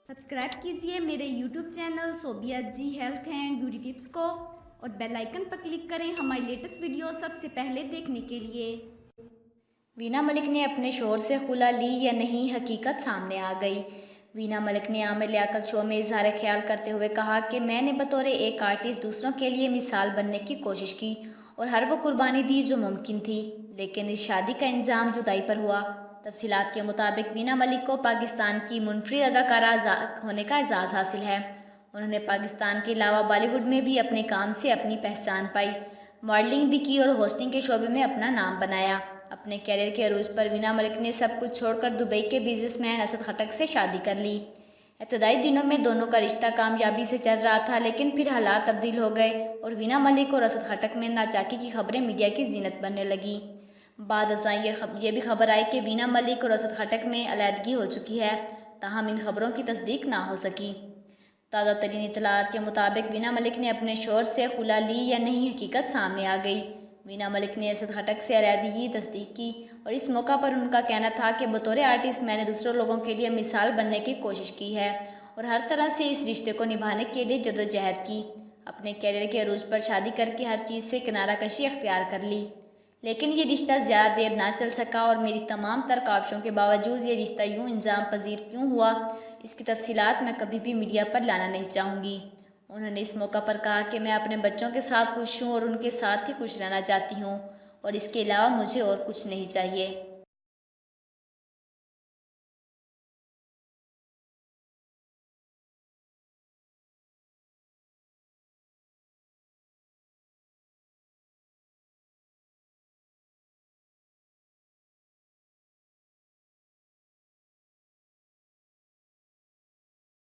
Subscribe कीजिए मेरे YouTube channel Sobia ji health and beauty tips को और बेल आइकन पर क्लिक करें हमारी लेटेस्ट वीडियो सबसे पहले देखने के लिए। वीना मलिक ने अपने शोहर से खुला ली या नहीं, हकीकत सामने आ गई। वीना मलिक ने आमिर लियाकत शो में इजहार ख्याल करते हुए कहा कि मैंने बतौर एक आर्टिस्ट दूसरों के लिए मिसाल बनने की कोशिश की और हर वो कुर्बानी दी जो मुमकिन थी, लेकिन इस शादी का इंजाम जुदाई पर हुआ। तफसीलात के मुताबिक वीना मलिक को पाकिस्तान की मुनफरिद अदाकारा होने का एजाज़ हासिल है। उन्होंने पाकिस्तान के अलावा बॉलीवुड में भी अपने काम से अपनी पहचान पाई, मॉडलिंग भी की और होस्टिंग के शोबे में अपना नाम बनाया। अपने कैरियर के अरूज पर वीना मलिक ने सब कुछ छोड़कर दुबई के बिजनेसमैन असद खटक से शादी कर ली। इब्तदाई दिनों में दोनों का रिश्ता कामयाबी से चल रहा था, लेकिन फिर हालात तब्दील हो गए और वीना मलिक और असद खटक में नाचाकी की खबरें मीडिया की जीनत बनने लगी। बाद अज़ां ये भी खबर आई कि वीना मलिक और असद खटक में अलहदगी हो चुकी है, ताहम इन खबरों की तस्दीक ना हो सकी। ताज़ा तरीन इत्तलात के मुताबिक वीना मलिक ने अपने शोहर से खुला ली या नहीं, हकीकत सामने आ गई। वीना मलिक ने असद खटक से अलहदगी की तस्दीक की और इस मौका पर उनका कहना था कि बतौर आर्टिस्ट मैंने दूसरों लोगों के लिए मिसाल बनने की कोशिश की है और हर तरह से इस रिश्ते को निभाने के लिए जदोजहद की। अपने कैरियर के अरूज पर शादी करके हर चीज़ से किनारा कशी अख्तियार कर ली, लेकिन ये रिश्ता ज़्यादा देर ना चल सका और मेरी तमाम तर काविशों के बावजूद ये रिश्ता यूँ इंजाम पजीर क्यों हुआ, इसकी तफसीलात मैं कभी भी मीडिया पर लाना नहीं चाहूँगी। उन्होंने इस मौका पर कहा कि मैं अपने बच्चों के साथ खुश हूँ और उनके साथ ही खुश रहना चाहती हूँ और इसके अलावा मुझे और कुछ नहीं चाहिए।